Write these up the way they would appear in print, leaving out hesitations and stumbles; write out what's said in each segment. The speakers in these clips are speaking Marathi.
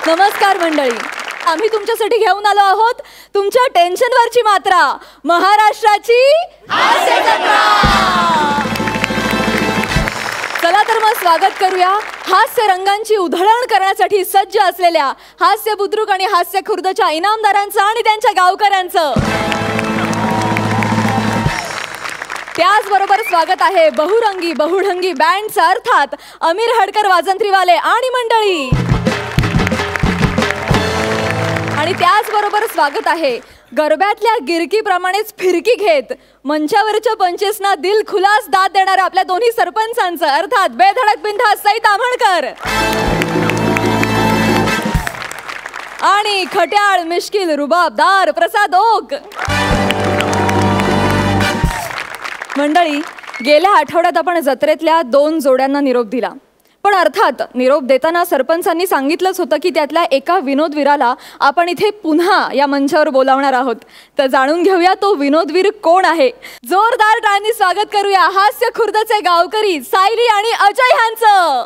नमस्कार मंडळी, आम्ही तुमच्यासाठी घेऊन आलो आहोत तुमच्या टेन्शनवरची मात्रा, महाराष्ट्राची हास्य जत्रा। चला तर मग स्वागत करूया हास्य रंगांची उधळण करण्यासाठी सज्ज असलेल्या हास्य बुद्रुक आणि हास्य खुर्दच्या इनामदारांचं आणि त्यांच्या गावकऱ्यांचं। त्याचबरोबर स्वागत आहे बहुरंगी बहुढंगी बँडचं, अर्थात अमीर हडकर वाजंत्रीवाले आणि मंडळी। आणि त्याचबरोबर स्वागत आहे गरब्यातल्या गिरकीप्रमाणेच फिरकी घेत मंचावरच्या पंचेसना दिल खुलास दाद देणाऱ्या आपल्या दोन्ही सरपंचांचं, अर्थात बेधडक बिनधास्त सई ताम्हणकर आणि खट्याळ मिश्किल रुबाबदार प्रसाद ओक। मंडळी, गेल्या आठवड्यात आपण जत्रेतल्या 2 जोड्यांना निरोप दिला, पण अर्थात निरोप देताना सरपंचांनी सांगितलंच होतं की त्यातल्या एका विनोदवीराला आपण इथे पुन्हा या मंचावर बोलावणार आहोत। तर जाणून घेऊया तो विनोदवीर कोण आहे। जोरदार टाळ्यांनी स्वागत करूया हास्य खुर्दचे गावकरी सायली आणि अजय यांचं।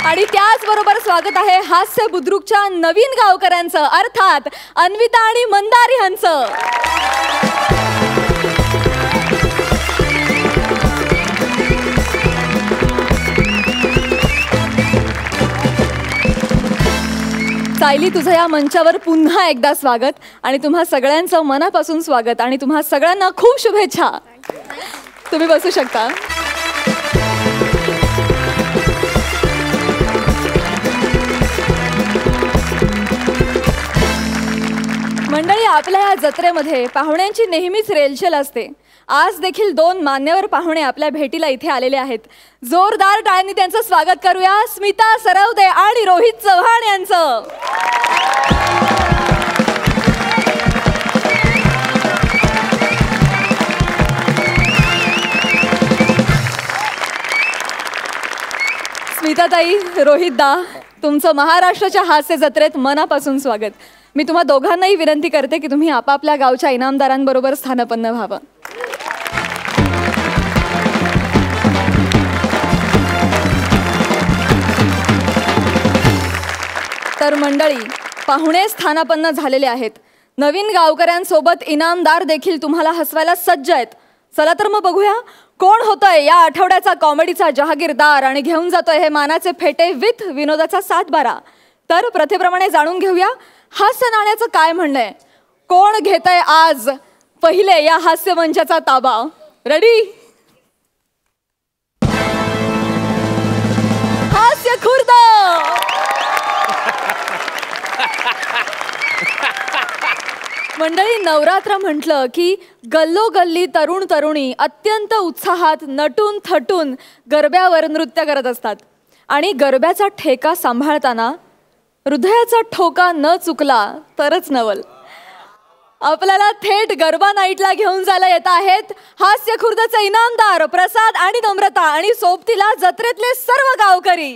आणि त्याचबरोबर स्वागत आहे हास्य बुद्रुकच्या नवीन गावकऱ्यांचं, अर्थात अन्विता आणि मंदार यांचं। सायली, तुझं या मंचावर पुन्हा एकदा स्वागत आणि तुम्हा सगळ्यांचं मनापासून स्वागत आणि तुम्हा सगळ्यांना खूप शुभेच्छा। तुम्ही बसू शकता। मंडळी, आपल्या या जत्रेमध्ये पाहुण्यांची नेहमीच रेलचेल असते। आज देखील 2 मान्यवर पाहुणे आपल्या भेटीला इथे आलेले आहेत। जोरदार टाळ्यांनी त्यांचं स्वागत करूया स्मिता सरवदे आणि रोहित चव्हाण यांचं। स्मिताताई, रोहितदा, तुमचं महाराष्ट्राच्या हास्य जत्रेत मनापासून स्वागत। मी तुम्हा दोघांनाही विनंती करते की तुम्ही आपापल्या गावच्या इनामदारांबरोबर स्थानपन्न व्हावं। तर मंडळी, पाहुणे स्थानापन्न झालेले आहेत। नवीन गावकऱ्यांसोबत इनामदार देखील तुम्हाला हसवायला सज्ज आहेत। चला तर मग बघूया कोण होतोय या आठवड्याचा कॉमेडीचा जहागीरदार आणि घेऊन जातोय हे मानाचे फेटे विथ विनोदाचा 7/12। तर प्रथेप्रमाणे जाणून घेऊया हास्य नाण्याचं काय म्हणणं आहे। कोण घेतंय आज पहिले या हास्य मंचाचा ताबा? रेडी? हास्य खुर्द। मंडळी, नवरात्र म्हटलं की गल्लोगल्ली तरुण तरुणी अत्यंत उत्साहात नटून थटून गरब्यावर नृत्य करत असतात आणि गरब्याचा ठेका सांभाळताना हृदयाचा ठोका न चुकला तरच नवल। आपल्याला थेट गरबा नाईटला घेऊन जायला येत आहेत हास्य खुर्दचे इनामदार प्रसाद आणि नम्रता आणि सोबतीला जत्रेतले सर्व गावकरी।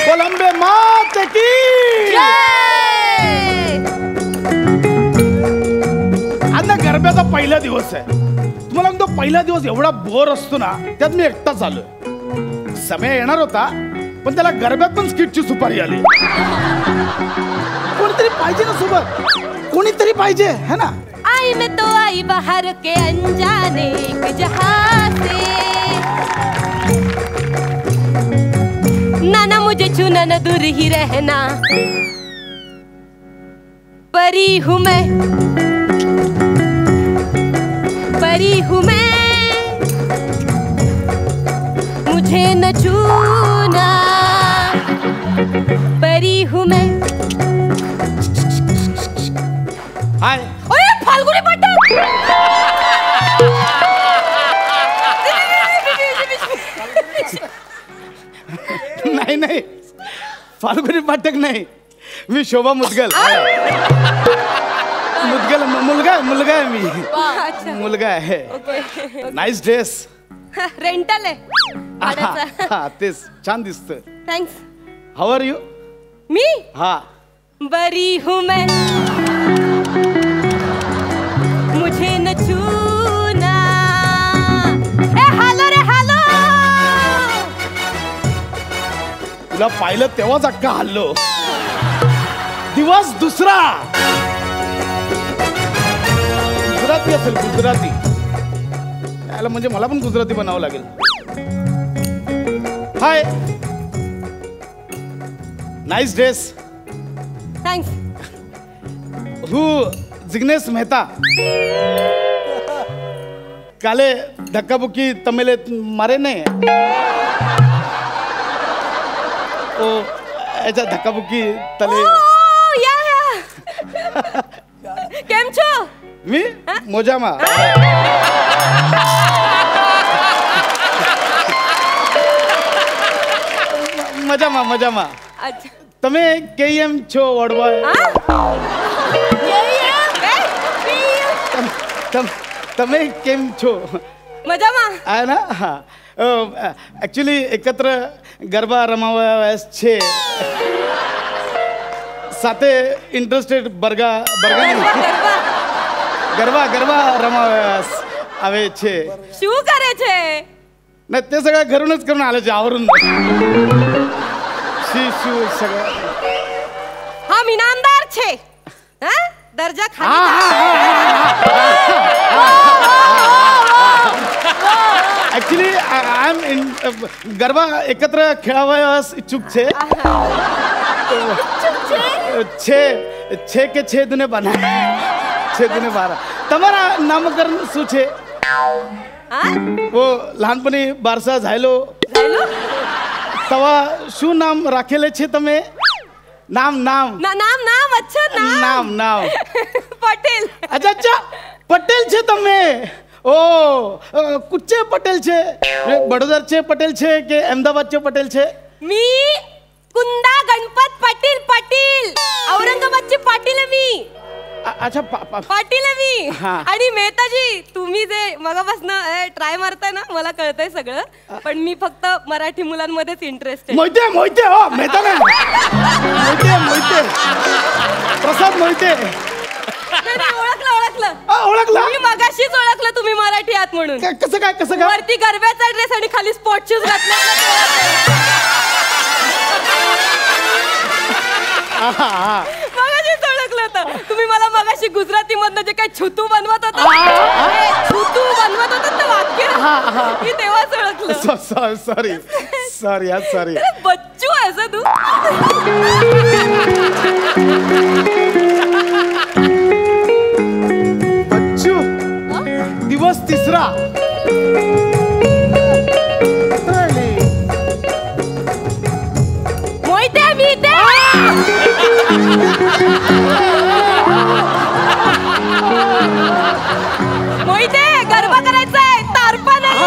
कोलंबे मात की आज गरब्याचा पहिला दिवस आहे। तुम्हाला तो पहिला दिवस एवढा बोर असतो ना, त्यात मी एकटाच आलोय। समय येणार होता पण त्याला गरब्यात पण स्किटची सुपारी आली। कोणीतरी पाहिजे ना सोबत, कोणीतरी पाहिजे है ना। आई मैं तो आई बाहर के अनजाने एक जहां से, ना मुझे छूना ना दूर ही रहना, परी हूँ मैं, परी हूँ मैं, मुझे न छूना, परी हूँ मैं। हाय, ओए फाल्गुनी पाठक। नाही नाही, फाल्गुनी पाठक नाही, मी शोभा मुदगल। मुदगल मुलगा आहे मी, मुलगा आहे। Nice dress. रेंटल आहे। तेच छान दिसतं। थँक्स। How are you? मी हाँ बरी हूँ मैं, तुला पाहिलं तेव्हाच अक्का हल्लो. दिवस दुसरा. गुजराती असेल, गुजराती. याला म्हणजे मला पण गुजराती बनावं लागेल. हाय, नाईस ड्रेस. थँक्स. हू जिग्नेश मेहता. काले धक्काबुक्की तमिले मारे नहीं ओ ऐसा धक्काबुक्की तले. केम છો? मी मोजामा. मजामा मजामा. अच्छा. તમે કેમ છો વડવા? તમે કેમ છો? મજામાં. આ ના હા એકચ્યુઅલી એકત્ર ગરબા રમાવા છે, સાથે ઇન્ટરેસ્ટેડ બરગા ગરબા ગરબા રમાવા આવે છે. શું કરે છે? ને તે સगळं घरूनच करून आले છે आवरून. शिशु सगळं. हम इनामदार छे. हाँ? दर्जा खाली. ऍक्च्युली आय एम गरबा एकत्र खेळावयास इच्छुक छे. छे के 6 दुने 12. 6 दुने 12. તમારા નામકરણ શું છે? वो लहानपणी बारसा झायलो तवा શું નામ રાખેલે છે તમે? નામ નામ નામ. अच्छा નામ નામ પટેલ. अच्छा अच्छा પટેલ છે તમે. ओ कुठचे पटेल छे? बडोदरचे पटेल छे के अहमदाबादचे पटेल छे? मी कुंदा गणपत पाटील. औरंगाबादची पाटील आहे मी. अच्छा पाटील आहे मी. हा. आणि मेहताजी तुम्ही जे मगापासून ट्राय मारताय ना, मला कळतंय सगळं, पण मी फक्त मराठी मुलांमध्येच इंटरेस्टेड. मोहिते हो मेहता ना. मोहिते प्रसाद मोहिते. ओळखलं. मी मगाशीच ओळखलं तुम्ही मराठी आहात म्हणून. कसं काय वरती गरब्याचा ड्रेस आणि खाली स्पॉट शूज घातले. मगाशीच ओळखलं होतं. तुम्ही मला मगाशी गुजराती मधनं जे काही छुतू बनवत होता ना वाक्य, मी तेव्हाच ओळखलं. सॉरी बच्चू आहेस तू. बच्चू. दिवस तिसरा. मोहिते मी इथे. मोहिते गरबा करायचा आहे, तारपा नाही.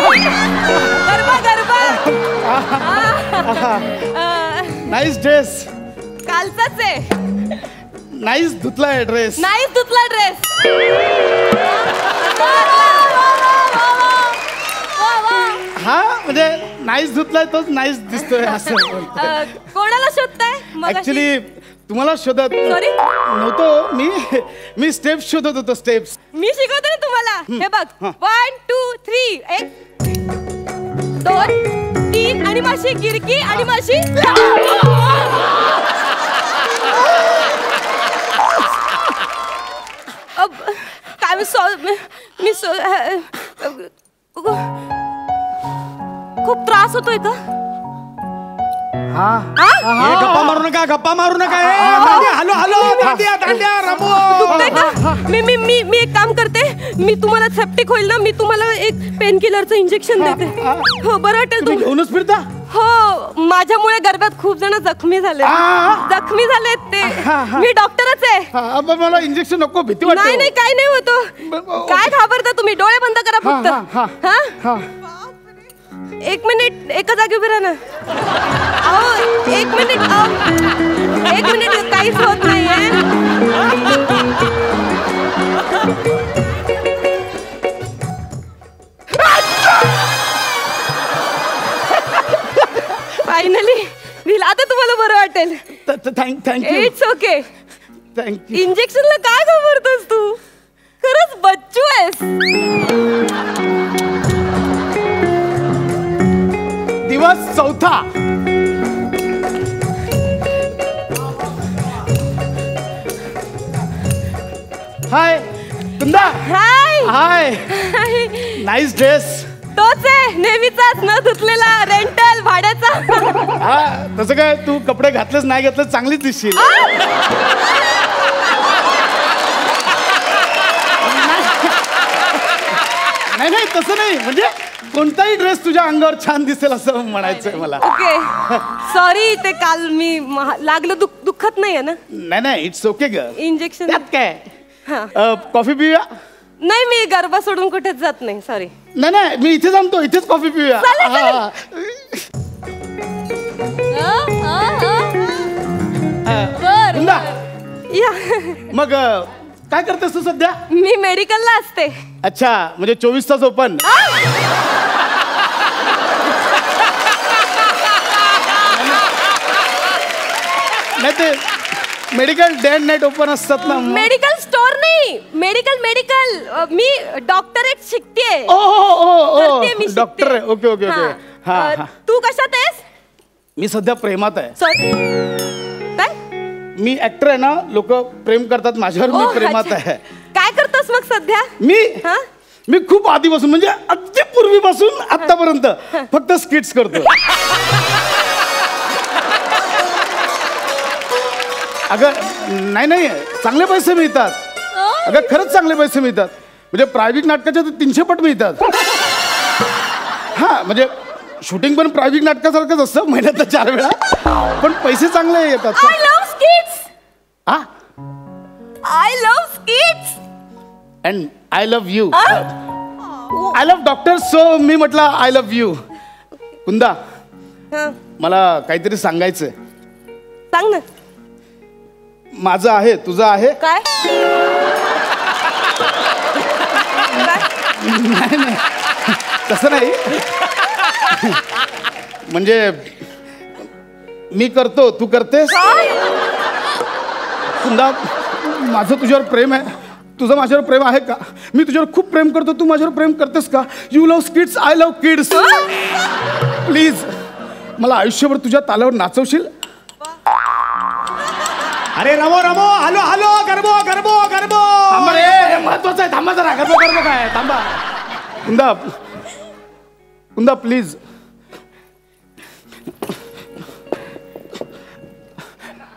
गरबा. Nice dress. कालचाच आहे. नाईस धुतलाय ड्रेस. नाही धुतला ड्रेस. हा म्हणजे नाईस धुतलाय तोच नाईस दिसतोय असं बोलतोय. कोणाला शोधताय? ऍक्च्युली तुम्हाला शोधत Sorry? नव्हतो मी स्टेप्स शोधत होतो. स्टेप्स मी शिकवते ना तुम्हाला. हे बघ. 1 2 3. 1 2 3 आणि माशी गिरकी आणि माशी. काय मी खूप त्रास होतोय का? गप्पा मारू नका. हॅलो दांड्या रमो. दुखतंय का? मी एक काम करते. मी तुम्हाला सेप्टिक होईल ना, मी तुम्हाला एक पेन किलरचं इंजेक्शन देते. हो बरं वाटेल. तुम्ही घेऊनच फिरता? हो, माझ्यामुळे गरब्यात खूप जण जखमी झालेत ते. मी डॉक्टरच आहे. मला इंजेक्शन नको, भीती वाटते. नाही काय नाही होतो. काय घाबरता तुम्ही? डोळे बंद करा फक्त. हा 1 मिनिट एका जागी उभे राहा ना. अहो 1 मिनिट. 1 मिनिट काहीच होत नाहीये. फायनली दिला. आता तुम्हाला बरं वाटेल. थँक्यू. It's okay. थँक्यू. इंजेक्शनला काय घाबरतोस तू? खरंच बच्चू आहेस. दिवस चौथा. Hi Kunda. Hi hi. Nice dress. तोच आहे नेहमीचाच न धुतलेला रेंटल भाड्याचा. हा तसं काय तू कपडे घातलेच नाही घातलं चांगलीच दिसशील. नाही नाही तसं नाही म्हणजे कोणताही ड्रेस तुझ्या अंगावर छान दिसेल असं म्हणायचंय मला. ओके सॉरी ते काल मी लागलं दुःखत नाहीये ना. नाही नाही इट्स ओके ग. इंजेक्शन त्यात काय. हा. कॉफी पिऊया. नाही मी गरबा सोडून कुठेच जात नाही सॉरी. नाही नाही मी इथे जाणतो इथेच कॉफी पिऊया. कुंदा या मग काय करतेस तू सध्या. मी मेडिकलला असते. अच्छा म्हणजे 24 तास ओपन. नाही ते medical day and night open असतात ना. मेडिकल स्टोर नाही मेडिकल मी डॉक्टरेट शिकतेय. ओ ओ करतेय मी, डॉक्टर आहे. शिकतेय. Okay okay okay. हा. हा तू कशात आहेस. मी सध्या प्रेमात आहे. सॉरी काय मी ऍक्टर आहे ना लोक प्रेम करतात माझ्यावर. मी प्रेमात अच्छा. आहे. काय करतोस मग सध्या. हा? मी खूप आधीपासून म्हणजे अगदी पूर्वीपासून आतापर्यंत फक्त स्किट्स करतो. अगं नाही नाही चांगले पैसे मिळतात. अगं खरंच चांगले पैसे मिळतात. म्हणजे प्रायव्हेट नाटकाच्या तर 300 पट मिळतात. हा म्हणजे शूटिंग पण प्रायव्हेट नाटकासारखंच असतं महिन्यात 4 वेळा. पण पैसे चांगले येतात. I love skits. हा I love skits. And I love you. I love doctor so मी म्हटलं आय लव्ह यू. कुंदा मला काहीतरी सांगायचंय. सांग ना. माझं आहे तुझं आहे. काय नाही नाही तसं नाही म्हणजे मी करतो तू करतेस. कुंदा माझं तुझ्यावर प्रेम आहे. तुझं माझ्यावर प्रेम आहे का. मी तुझ्यावर खूप प्रेम करतो. तू माझ्यावर प्रेम करतेस का. You love kids I love kids. Please मला आयुष्यभर तुझ्या तालावर नाचवशील. अरे रमो रमो हॅलो हॅलो गरबो गरबो गरबो. थांबा रे महत्वाचं आहे. थांबा जरा. गरबो गरबो काय थांबा. कुंदा कुंदा प्लीज.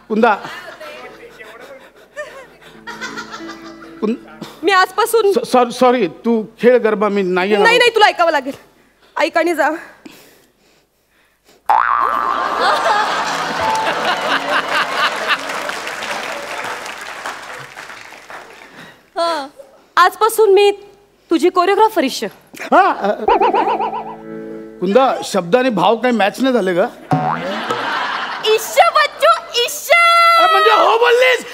कुंदा मी आजपासून सॉरी तू खेळ गरबा मी नाही येणार. नाही नाही तुला ऐकावं लागेल. ऐक आणि जा. आजपासून मी तुझी कोरिओग्राफर इश्य. हा कुंदा शब्द आणि भाव काही मॅच नाही झाले का. Issue Bachchu issue. म्हणजे हो बोललीस.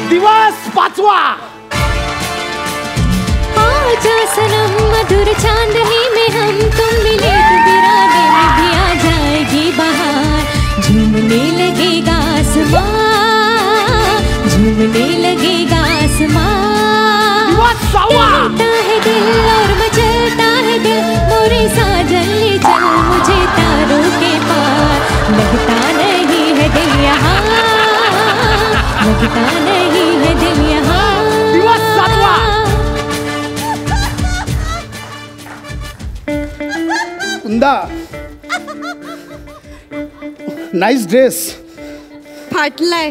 दिवस 5वा. आजा सनम मधुर चांदनी में हम तुम मिले तो बिराने में भी आ जाएगी बहार. झूमने लगेगा आसमां झूमने लगेगा आसमां. टूटा है दिल और मचलता है दिल मोरे साजन ले चल मुझे तारों के पार. लगता नहीं है दिल यहाँ लगता नहीं है दिल यहाँ. कुंदा नाईस ड्रेस. फाटलाय.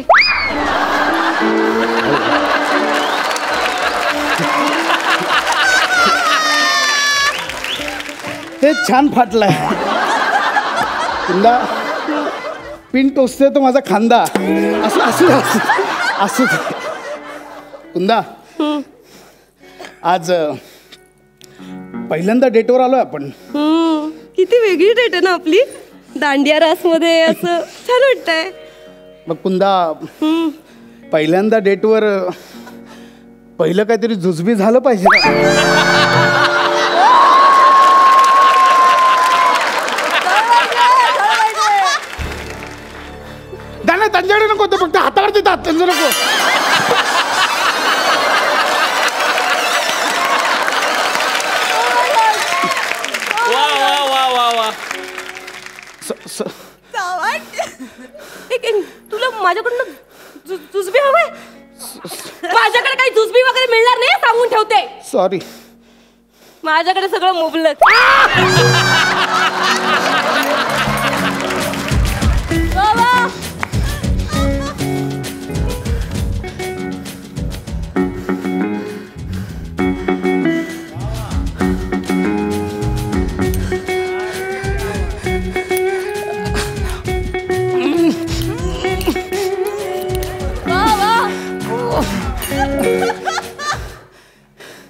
हे छान फाटलाय. कुंदा पिन टोचते तो माझा खांदा. असं असू असू कुंदा आज पहिल्यांदा डेटवर आलोय आपण. किती वेगळी डेट आहे ना आपली. दांडिया रास मध्ये असं छान वाटतंय. मग कुंदा पहिल्यांदा डेटवर पहिलं काहीतरी जुजबी झालं पाहिजे ना. नाही त्यांच्याकडे नको ते फक्त हातावर देतात त्यांचं नको. वा वा वा वा वा. तुला माझ्याकडनं जुजबी हवंय? माझ्याकडे काही जुजबी वगैरे मिळणार नाही, सांगून ठेवते. सॉरी. माझ्याकडे सगळं मुबलक.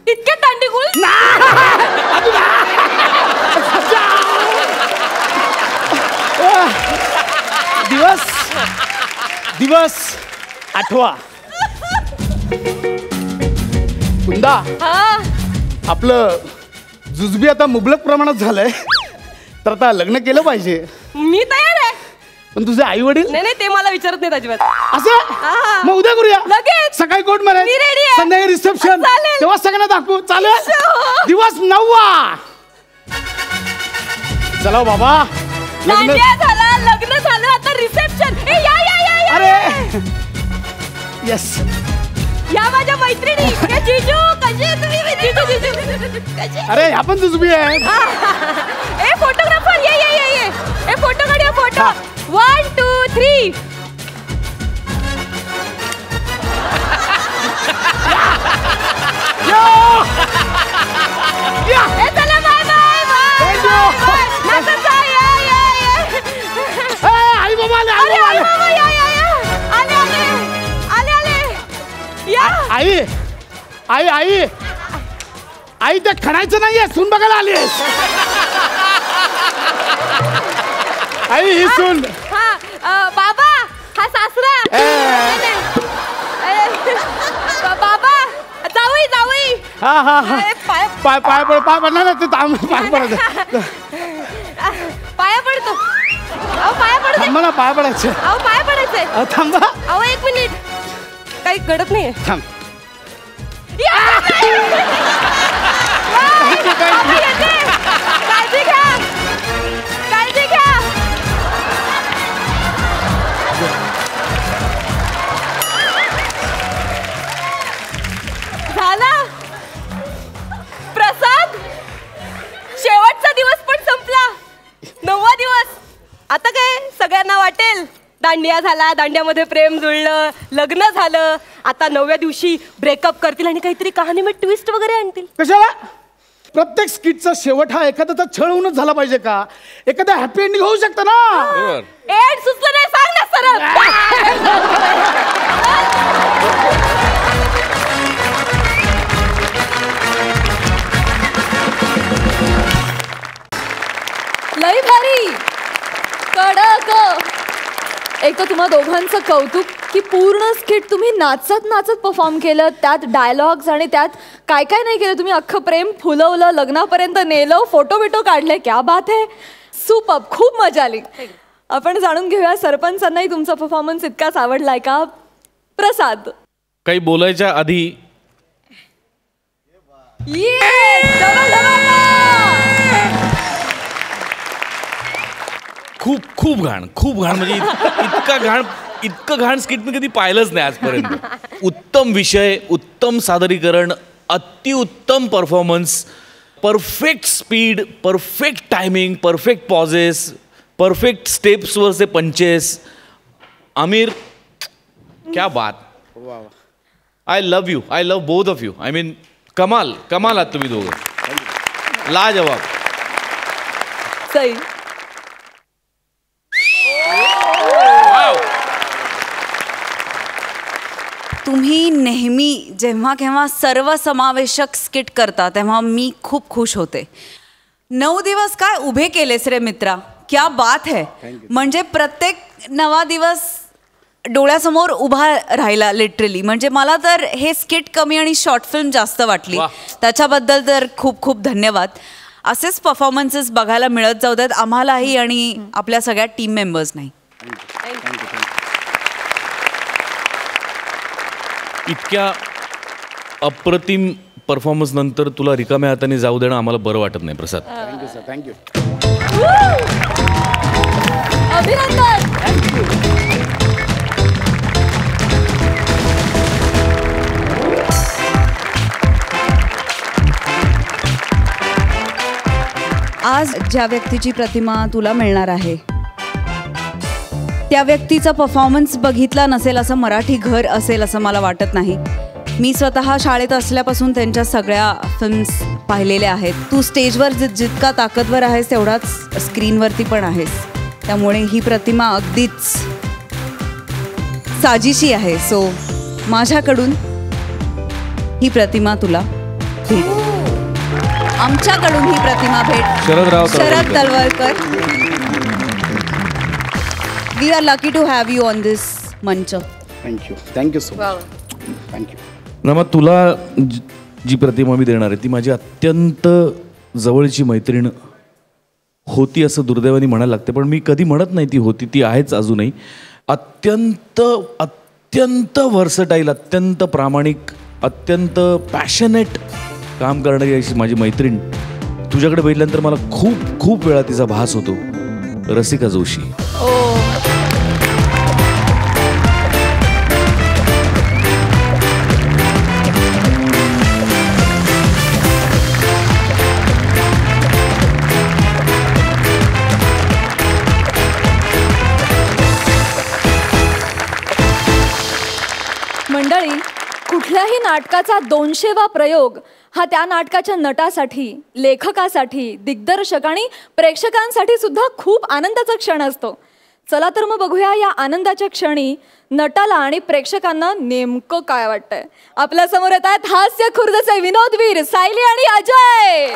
इतके दांडीगुळ. दिवस 8वा. कुंदा, आपलं जुजबी आता मुबलक प्रमाणात झालंय, तर आता लग्न केलं पाहिजे. मी तयार आहे. पण तुझे आई वडील? नाही, ते मला विचारत नाहीत अजिबात. असं? मग उद्या करूया लगेच. सकाळी कोर्ट मध्ये, मी ready आहे. संध्याकाळी रिसेप्शन, चालेल. तेव्हा सगळ्यांना दाखवू. चालेल. दिवस 9वा. चला बाबा, लग्न झालं, लग्न झालं, आता रिसेप्शन. अरे यस. या माझ्या मैत्रिणी. जीजू कशी आहे तुम्ही? जीजू कशी? अरे आपण जुजबी आहे. ए फोटोग्राफर, ये. ए फोटो काढूया, फोटो. 1 2 3. ए चला, बाय आई बाबा आले. आई ते खणायचं नाहीये, सून बघायला आलीस. आई ही सून. बाबा हा सासरा. बाबा जावई. हा पाय पडणार ना ते. पाय पडत. पाया पडतो. अहो पाया पडतो. मला पाय पडायचं. अहो पाया पडायचंय. थांबा. अहो 1 मिनिट. काही घडत नाहीये. थांब. काळजी घ्या. झाला प्रसाद. शेवटचा दिवस पण संपला. 9वा दिवस. आता काय सगळ्यांना वाटेल दांडिया झाला, दांड्यामध्ये प्रेम जुळलं, लग्न झालं. आता 9व्या दिवशी ब्रेकअप करतील आणि काहीतरी कहाणीमध्ये ट्विस्ट वगैरे आणतील. कशाला? प्रत्येक स्किटचा शेवट हा एखाद्याचा छळ होऊनच झाला पाहिजे का? एखादा हॅपी एंडिंग होऊ शकतं ना. एड सुचलं नाही, सांग ना सरळ. लई भारी, कडक. एक तर तुम्हा दोघांचं कौतुक की पूर्ण स्किट तुम्ही नाचत परफॉर्म केलं. त्यात डायलॉग्स आणि त्यात काय नाही केलं तुम्ही. अख्खं प्रेम फुलवलं, लग्नापर्यंत नेलं, फोटो काढले. क्या बात आहे. सुपर्ब. खूप मजा आली. आपण जाणून घेऊया सरपंचांनाही तुमचा परफॉर्मन्स इतकाच आवडलाय का? प्रसाद, काही बोलायच्या आधी खूप घाण म्हणजे इतकं घाण स्किट मी कधी पाहिलंच नाही आजपर्यंत. उत्तम विषय, उत्तम सादरीकरण, अतिउत्तम performance, perfect speed, perfect timing, perfect pauses, perfect स्टेप्सवरचे पंचेस. आमिर, क्या बात. I love both of you. I mean कमाल आहात तुम्ही दोघं. लाजवाब. सई, तुम्ही नेहमी जेव्हा केव्हा सर्वसमावेशक स्किट करता तेव्हा मी खूप खुश होते. 9 दिवस काय उभे केलेस रे मित्रा. क्या बात है. म्हणजे प्रत्येक 9वा दिवस डोळ्यासमोर उभा राहिला लिटरली. म्हणजे मला तर हे स्किट कमी आणि शॉर्ट फिल्म जास्त वाटली. त्याच्याबद्दल तर खूप खूप धन्यवाद. असेच परफॉर्मन्सेस बघायला मिळत जाऊ देत आम्हालाही आणि आपल्या सगळ्या टीम मेंबर्सनाही. इतक्या अप्रतिम परफॉर्मन्स नंतर तुला रिकाम्या हाताने जाऊ देणं आम्हाला बरं वाटत नाही प्रसाद. Thank you sir. थँक्यू. आज ज्या व्यक्तीची प्रतिमा तुला मिळणार आहे त्या व्यक्तीचा परफॉर्मन्स बघितला नसेल असं मराठी घर असेल असं मला वाटत नाही. मी स्वतः शाळेत असल्यापासून त्यांच्या सगळ्या फिल्म्स पाहिलेल्या आहेत. तू स्टेजवर जितका ताकदवर आहेस तेवढाच स्क्रीनवरती पण आहेस. त्यामुळे ही प्रतिमा अगदीच साजीशी आहे. सो माझ्याकडून ही प्रतिमा तुला भेट. आमच्याकडून ही प्रतिमा भेट. Sharad Talwalkar. We are lucky to have you on this मंच. Thank you so much. Thank you. Rama, तुला जी प्रतिमा मी देणार आहे ती माझी अत्यंत जवळची मैत्रीण होती असं दुर्दैवाने म्हणायला लागते, पण मी कधी म्हणत नाही ती होती, ती आहेच अजूनही. अत्यंत अत्यंत व्हर्सटाईल, अत्यंत प्रामाणिक, अत्यंत पॅशनेट काम करणारी अशी माझी मैत्रीण. तुझ्याकडे बघितल्यानंतर मला खूप खूप वेळा तिचा भास होतो. रसिका जोशी. मंडळी, कुठल्याही नाटकाचा 200वा प्रयोग हा त्या नाटकाच्या नटासाठी, लेखकासाठी, दिग्दर्शक आणि प्रेक्षकांसाठी सुद्धा खूप आनंदाचा क्षण असतो. चला तर मग बघूया या आनंदाच्या क्षणी नटाला आणि प्रेक्षकांना नेमकं काय वाटतंय. आपल्या समोर येत आहेत हास्य खुर्दचे विनोदवीर सायली आणि अजय.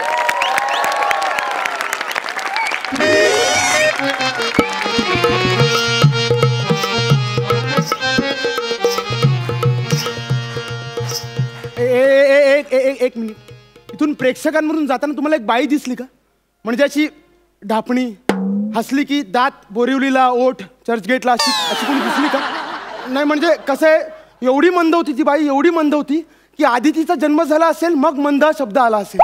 एक मिनिट. इथून प्रेक्षकांमधून जाताना तुम्हाला एक बाई दिसली का? म्हणजे अशी ढापणी, हसली की दात बोरिवलीला, ओठ चर्चगेटला, अशी अशी कोणी दिसली का? नाही म्हणजे कसं आहे, एवढी मंद होती ती बाई, एवढी मंद होती की आधी तिचा जन्म झाला असेल मग मंद शब्द आला असेल.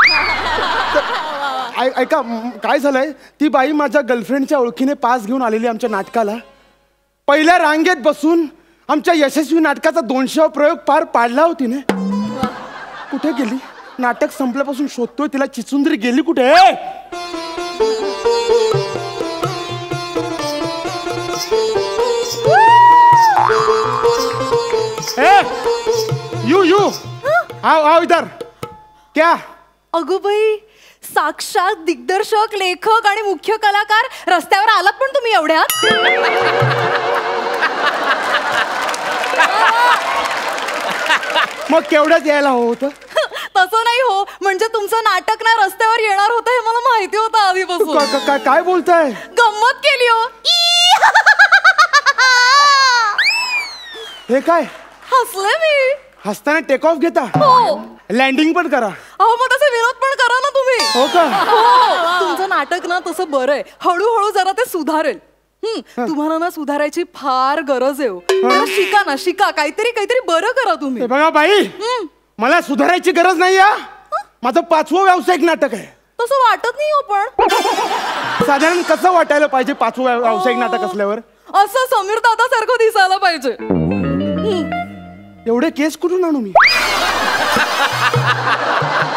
ऐका काय झालंय, ती बाई माझ्या गर्लफ्रेंडच्या ओळखीने पास घेऊन आलेली आमच्या नाटकाला. पहिल्या रांगेत बसून आमच्या यशस्वी नाटकाचा 200वा प्रयोग पार पाडला होती ना. कुठे गेली? नाटक संपल्यापासून शोधतोय तिला. चिचुंद्री गेली कुठे? यू आओ इधर. क्या? अगो बाई, साक्षात दिग्दर्शक, लेखक आणि मुख्य कलाकार रस्त्यावर आलात पण तुम्ही एवढ्यात? मग केवढ्याच यायला हवं होतं? तसं नाही हो, म्हणजे तुमचं नाटक ना रस्त्यावर येणार होतं हे मला माहिती होतं आधीपासून. काय बोलताय? गंमत केली हो. हे काय? हसले मी. हसताना टेक ऑफ घेता? हो. लँडिंग पण करा. अहो मग तसे विनोद पण करा ना तुम्ही. हो का? हो. तुमचं नाटक ना तसं बरं आहे. हळूहळू जरा ते सुधारेल. तुम्हाला ना सुधारायची फार गरज आहे. जरा शिका ना, शिका. काहीतरी बरं करा तुम्ही. बघा बाई, मला सुधारायची गरज नाही. माझं 5वं व्यावसायिक नाटक आहे. तसं वाटत नाही हो. पण साधारण कसं वाटायला पाहिजे 5वं व्यावसायिक नाटक असल्यावर? असं समीर दादा सारखं दिसायला पाहिजे. एवढे केस कुठून आणू मी?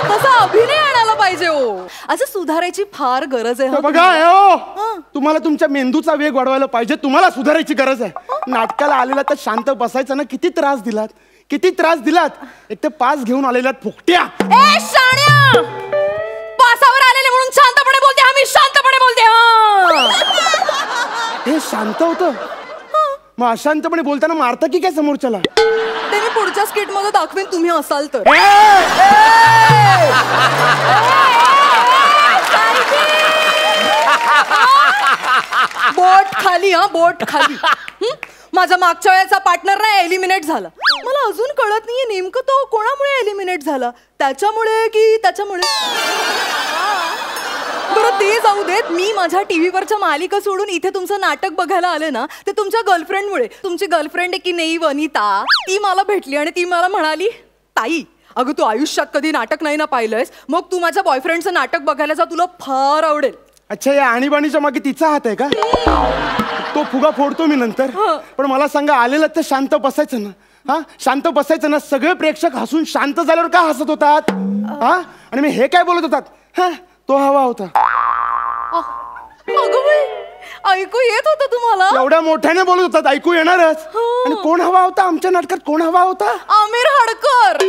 तसा अभिनय आणायला पाहिजे हो. असं सुधारायची फार गरज आहे. बघा तुम्हाला तुमच्या मेंदूचा वेग वाढवायला पाहिजे. तुम्हाला सुधारायची गरज आहे. नाटकाला आलेला तर शांत बसायचं ना. किती त्रास दिलात, किती त्रास दिलात. एक तर पास घेऊन आलेला फुकट्या. ए शाण्या, पासावर आलेले म्हणून शांतपणे बोलते. आम्ही शांतपणे बोलते. हे शांत होतं. मग अशांतपणे बोलताना मारता की काय समोरच्याला? ते मी पुढच्या स्किट मध्ये दाखवेन तुम्ही असाल तर. बोट खाली. बोट खाली. माझा मागच्या वेळेचा पार्टनर ना एलिमिनेट झाला. मला अजून कळत नाहीये नेमकं तो कोणामुळे एलिमिनेट झाला. त्याच्यामुळे की त्याच्यामुळे? बरं ते जाऊ देत. मी माझ्या टीव्हीवरच्या मालिका सोडून इथे तुमचं नाटक बघायला आले ना ते तुमच्या गर्लफ्रेंडमुळे. तुमची गर्लफ्रेंड आहे की नाही वनिता, ती मला भेटली आणि ती मला म्हणाली, ताई अगं तू आयुष्यात कधी नाटक नाही ना पाहिलंयस, मग तू माझ्या बॉयफ्रेंडचं नाटक बघायला जा, तुला फार आवडेल. अच्छा, या आणीबाणीच्या मागे तिचा हात आहे का? तो फुगा फोडतो मी नंतर. पण मला सांगा, आलेलं तर शांत बसायचं ना. शांत बसायचं ना. सगळे प्रेक्षक हसून शांत झाल्यावर का हसत होतात? आणि मी हे काय बोलत होतात? तो हवा होता. अगं बाई, ऐकू येत होतं तुम्हाला? एवढ्या मोठ्याने बोलत होतात, ऐकू येणारच. आणि कोण हवा होता आमच्या नाटकात? कोण हवा होता? आमिर हडकर.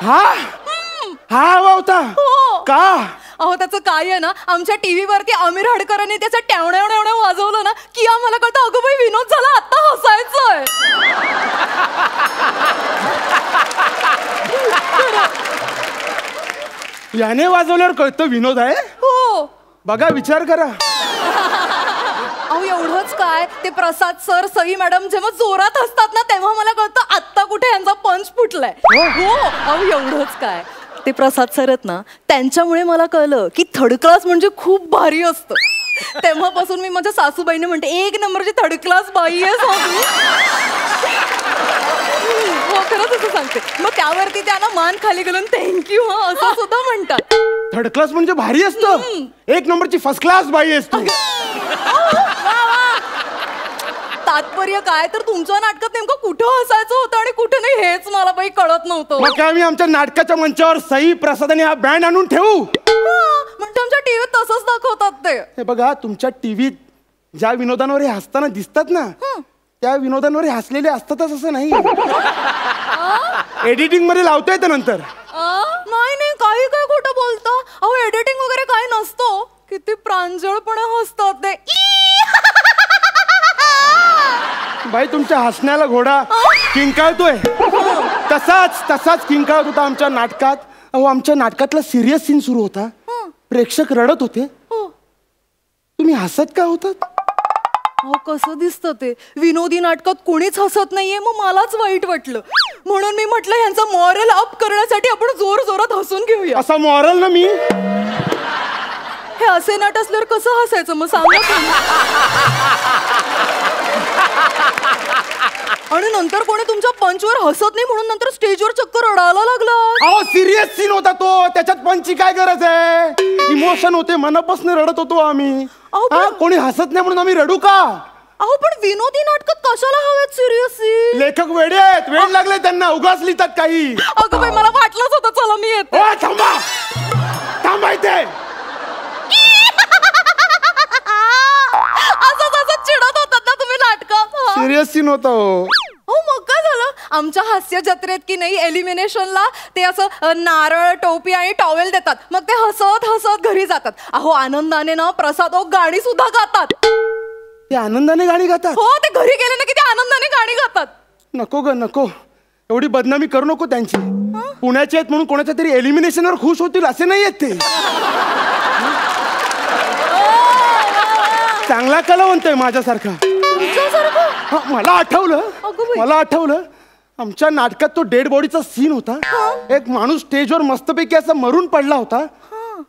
हा हा हवा होता. का? अहो त्याचं काय आहे ना, आमच्या टीव्ही वरती आमिर हडकरांनी त्याचं टॅवण्या वाजवलं ना की आम्हाला कळतं अगं बाई विनोद झाला, आता हसायचंय. याने वाजवल्यावर कळतं विनोद आहे. हो बघा, विचार करा. अहो एवढंच काय, ते प्रसाद सर, सई मॅडम जेव्हा जोरात हसतात ना तेव्हा मला कळतं आत्ता कुठे यांचा पंच फुटलाय. हो अहो एवढंच काय, ते प्रसाद सर आहेत ना, त्यांच्यामुळे मला कळलं की थर्ड क्लास म्हणजे खूप भारी असतं. तेव्हापासून मी माझ्या सासूबाईने म्हणते, एक नंबरची थर्ड क्लास बाई आहे सासू. हो खरंच असं सांगते. मग त्यावरती त्यांना मान खाली घालून थँक्यू हा असं सुद्धा म्हणतात. थर्ड क्लास म्हणजे भारी असतं. एक नंबरची फर्स्ट क्लास बाई असतो. तात्पर्य काय, तर तुमच्या नाटकात नेमकं कुठं हसायचं होतं आणि कुठं नाही हेच मला बाई कळत नव्हतं. मग काय आम्ही आमच्या नाटकाच्या मंचावर सई, प्रसाद आणि हा बँड आणून ठेवू? म्हणजे आमच्या टीव्हीत तसंच दाखवतात ते. हे बघा, तुमच्या टीव्हीत ज्या विनोदांवर हे हसताना दिसतात ना, त्या विनोदांवर हे हसलेले असतातच असं नाही. एडिटिंग मध्ये लावता येतं नंतर. नाही काही काय खोटं बोलता. अहो एडिटिंग वगैरे काय नसतो. किती प्रांजळपणे हसतात ते. बाई, तुमच्या हसण्याला घोडा किंकाळतोय. तसाच किंकाळत होता आमच्या नाटकात. अहो आमच्या नाटकातला सिरियस सीन सुरू होता, प्रेक्षक रडत होते, तुम्ही हसत का होतात? अहो कसं दिसतं ते, विनोदी नाटकात कोणीच हसत नाहीये. मग मलाच वाईट वाटलं, म्हणून मी म्हटलं ह्यांचा मॉरल अप करण्यासाठी आपण जोर जोरात हसून घेऊया. असा मॉरल ना मी हे असे नाट असल्यावर कसं हसायचं मग सांगा तुम्ही. आणि नंतर कोणी तुमच्या पंचवर हसत नाही म्हणून नंतर स्टेजवर चक्कर रडायला लागला. अहो सिरियस सीन होता तो, त्याच्यात पंचची काय गरज आहे? इमोशन होते, मनापासून रडत होतो आम्ही. कोणी हसत नाही म्हणून आम्ही रडू का? अहो पण विनोदी नाटकात कशाला हवेत सिरियस सीन? लेखक वेडे आहेत, वेळ लागले त्यांना, उगाच लिहितात काही. अगं बाई मला वाटलंच होतं, चला मी येते. थांबायचे असं चिडत होतात ना तुम्ही नाटकात. सिरियस सीन होता. हो मग काय झालं, आमच्या हास्य जत्रेत की नाही एलिमिनेशनला ते असं नारळ, टोपी आणि टॉवेल देतात, मग ते हसत हसत घरी जातात. अहो आनंदाने ना प्रसाद गाणी सुद्धा गातात. ते आनंदाने गाणी गातात? हो, ते घरी गेले ना की ते आनंदाने गाणी गातात. नको ग नको, एवढी बदनामी करू नको त्यांची. पुण्याचे आहेत म्हणून कोणाच्या तरी एलिमिनेशनवर खुश होतील असे नाही आहेत ते. चांगला कलावंत आहे माझ्यासारखा. मला आठवलं आमच्या नाटकात तो डेड बॉडीचा सीन होता. एक माणूस स्टेजवर मस्तपैकी असा मरून पडला होता,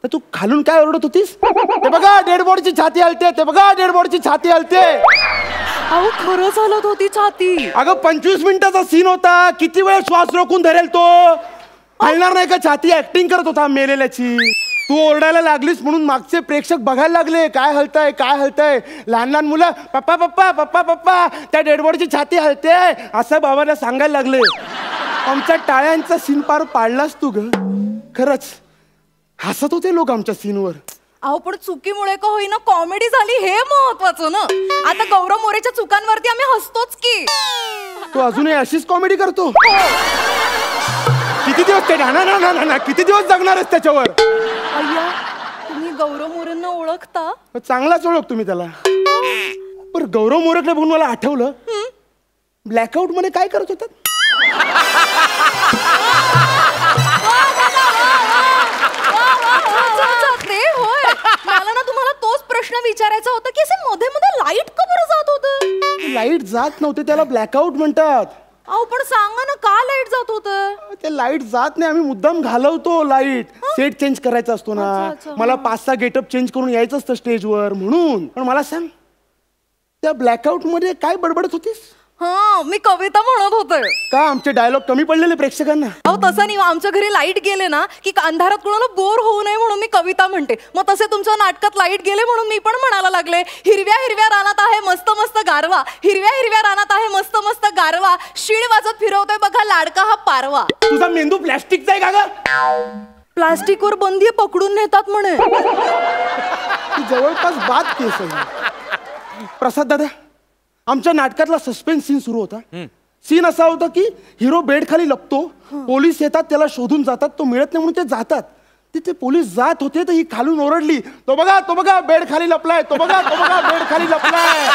तर तू खालून काय ओरडत होतीस? ते बघा डेड बॉडीची छाती हलते, ते बघा डेड बॉडीची छाती हलते. अहो खरं चालत होती छाती. अगं 25 मिनिटाचा सीन होता, किती वेळ श्वास रोखून धरेल तो? हलणार नाही का छाती? ऍक्टिंग करत होता मेलेल्याची. तू ओरडायला लागलीस म्हणून मागचे प्रेक्षक बघायला लागले, काय हलतंय काय हलतंय. लहान लहान मुलं पप्पा पप्पा पप्पा पप्पा त्या डेडबॉडीची छाती हलते असं बाबाला सांगायला लागले. आमच्या टाळ्यांचा सीन पार पाडलास तू ग. खरंच हसत होते लोक आमच्या सीनवर. अहो पण चुकीमुळे का होईना कॉमेडी झाली हे महत्वाचं ना. आता गौरव मोरेच्या चुकांवरती आम्ही हसतोच की. तू अजूनही अशीच कॉमेडी करतो? किती दिवस ते ना किती दिवस जगणार आहेस त्याच्यावर? अय्या, तुम्ही गौरव मोरेंना ओळखता? चांगलाच ओळख तुम्ही त्याला. पण गौरव मोरेकडे बघून मला आठवलं, ब्लॅकआउट मध्ये काय करत होतात? मला ना तुम्हाला तोच प्रश्न विचारायचा होता की असे मध्ये मध्ये लाईट का बरं जात होतं? लाईट जात नव्हते, त्याला ब्लॅकआउट म्हणतात. अहो पण सांगा ना का लाईट जात होतं? ते लाईट जात नाही, आम्ही मुद्दाम घालवतो लाईट. सेट चेंज करायचा असतो ना, मला 5-6 गेटअप चेंज करून यायचं असतं स्टेजवर म्हणून. पण मला सांग, त्या ब्लॅकआउट मध्ये काय बडबडत होतीस? हा, मी कविता म्हणत होते. का आमचे डायलॉग कमी पडलेले प्रेक्षकांना? अहो तसं नाही, आमच्या घरी लाईट गेले ना की अंधारात कोणाला बोर होऊ नये म्हणून मी कविता म्हणते. मग तसे तुमच्या नाटकात लाईट गेले म्हणून मी पण म्हणायला लागले, हिरव्या हिरव्या रानात आहे मस्त मस्त गारवा, हिरव्या हिरव्या रानात आहे मस्त मस्त गारवा, शीळ वाजत फिरवतोय बघा लाडका हा पारवा. तुझा मेंदू प्लॅस्टिकचा आहे का ग? प्लास्टिकवर बंदी आहे, पकडून नेतात म्हणे. ही जवळपास बाद केस आहे. प्रसाद दादा, आमच्या नाटकातला सस्पेन्स सीन सुरू होता. सीन असा होता की हिरो बेड खाली लपतो, पोलीस येतात, त्याला शोधून जातात, तो मिळत नाही म्हणून ते जातात. तिथे पोलीस जात होते तर ही खालून ओरडली, तो बघा बेड खाली लपलाय, तो बघा बेड खाली लपलाय.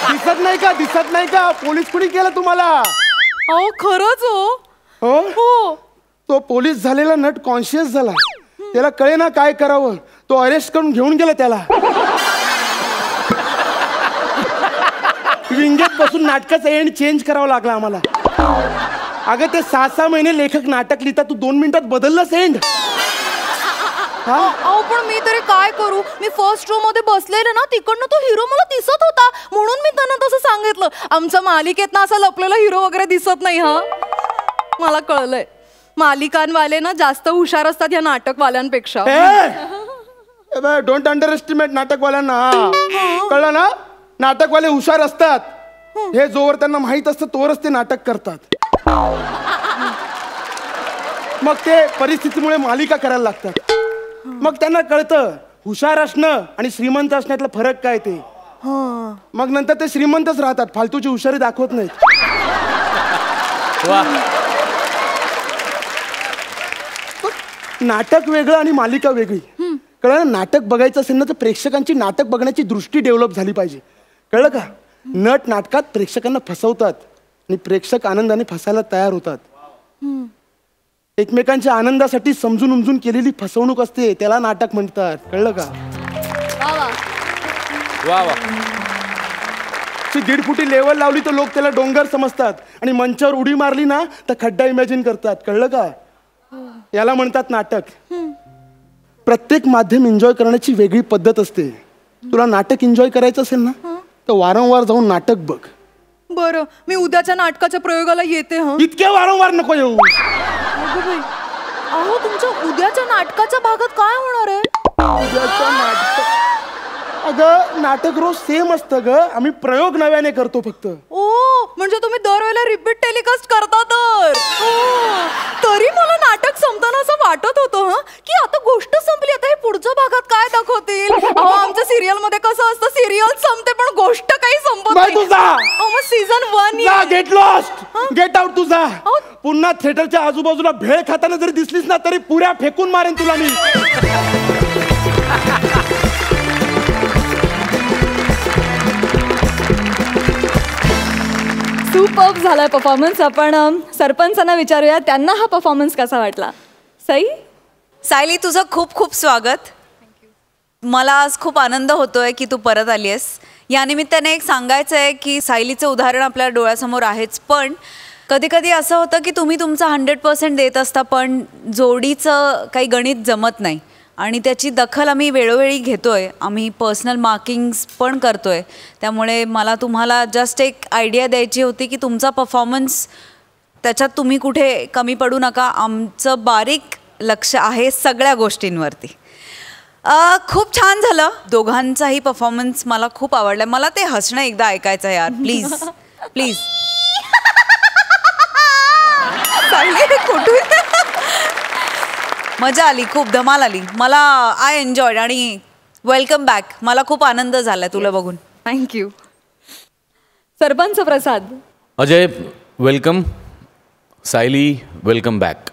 दिसत नाही का पोलीस कुणी केलं तुम्हाला? अहो खरंच हो. हो, तो पोलीस झालेला नट कॉन्शियस झाला, त्याला कळे ना काय करावं, तो अरेस्ट करून घेऊन गेला त्याला. विंगेत बसून नाटकाचा एंड चेंज करावा लागला आम्हाला. अगं ते 6 महिने लेखक नाटक लिहितात, तू 2 मिनिटात बदललंस एंड. अहो पण मी तरी काय करू, मी फर्स्ट रो मध्ये बसलेले ना, तिकडनं तो हिरो मला दिसत होता म्हणून मी त्यांना तसं सांगितलं. आमच्या मालिकेत ना असा लपलेला हिरो वगैरे दिसत नाही. हा मला कळलंय, मालिकांवाले ना जास्त हुशार असतात या नाटकवाल्यांपेक्षा. डोंट अंडर एस्टिमेट नाटकवाल्यांना. कळलं ना, नाटकवाले हुशार असतात. हे जोवर त्यांना माहित असतं तोवरच ते नाटक करतात. मग ते परिस्थितीमुळे मालिका करायला लागतात. मग त्यांना कळतं हुशार असणं आणि श्रीमंत असण्यातला फरक काय ते. मग नंतर ते श्रीमंतच राहतात, फालतूची हुशारी दाखवत नाहीत. नाटक वेगळं आणि मालिका वेगळी. कळलं? नाटक बघायचं असेल ना तर प्रेक्षकांची नाटक बघण्याची दृष्टी डेव्हलप झाली पाहिजे. कळलं का? नट नाटकात प्रेक्षकांना फसवतात आणि प्रेक्षक आनंदाने फसायला तयार होतात. एकमेकांच्या आनंदासाठी समजून उमजून केलेली फसवणूक असते, त्याला नाटक म्हणतात. कळलं का? वा वा. 1.5 फुटी लेवल लावली तर लोक त्याला डोंगर समजतात आणि मंचावर उडी मारली ना तर खड्डा इमॅजिन करतात. कळलं का? याला म्हणतात नाटक. प्रत्येक माध्यम एन्जॉय करण्याची वेगळी पद्धत असते. तुला नाटक एन्जॉय करायचं असेल ना तर वारंवार जाऊन नाटक बघ. बरं, मी उद्याच्या नाटकाच्या प्रयोगाला येते. इतके वारंवार नको येऊ. अहो तुमच्या उद्याच्या नाटकाच्या भागात काय होणार आहे? उद्याच्या नाटक, अगं नाटक रोज सेम असतं ग, आम्ही प्रयोग नव्याने करतो फक्त. ओ म्हणजे तुम्ही दरवेळेला रिपीट टेलिकास्ट करता तर. तरी मला नाटक संपताना असं वाटत होतं की आता गोष्ट संपली, आता हे पुढच्या भागात काय दाखवतील. अहो आमच्या सिरियल मध्ये कसं असतं, सिरियल संपते पण गोष्ट काही संपत नाही. मग season 1 get lost, get out तुझा. पुन्हा थिएटरच्या आजूबाजूला भेळ खाताना जरी दिसलीस ना तरी पुऱ्या फेकून मारेन तुला मी. सुपर्ब झालाय परफॉर्मन्स. आपण सरपंचांना विचारूया त्यांना हा परफॉर्मन्स कसा वाटला. सायली, तुझं खूप खूप स्वागत. मला आज खूप आनंद होतोय की तू परत आली आहेस. या निमित्ताने एक सांगायचं आहे की सायलीचं उदाहरण आपल्या डोळ्यासमोर आहेच, पण कधी कधी असं होतं की तुम्ही तुमचा 100% देत असता पण जोडीचं काही गणित जमत नाही आणि त्याची दखल आम्ही वेळोवेळी घेतोय. आम्ही पर्सनल मार्किंग्स पण करतोय. त्यामुळे मला तुम्हाला जस्ट एक आयडिया द्यायची होती की तुमचा परफॉर्मन्स त्याच्यात तुम्ही कुठे कमी पडू नका. आमचं बारीक लक्ष आहे सगळ्या गोष्टींवरती. खूप छान झालं. दोघांचाही परफॉर्मन्स मला खूप आवडला. मला ते हसणं एकदा ऐकायचं यार, प्लीज प्लीज. मजा आली, खूप धमाल आली. मला आय एन्जॉयड आणि वेलकम बॅक. मला खूप आनंद झाला तुला बघून. Thank you. Sarpanch Prasad. Ajay welcome. Sayali welcome back.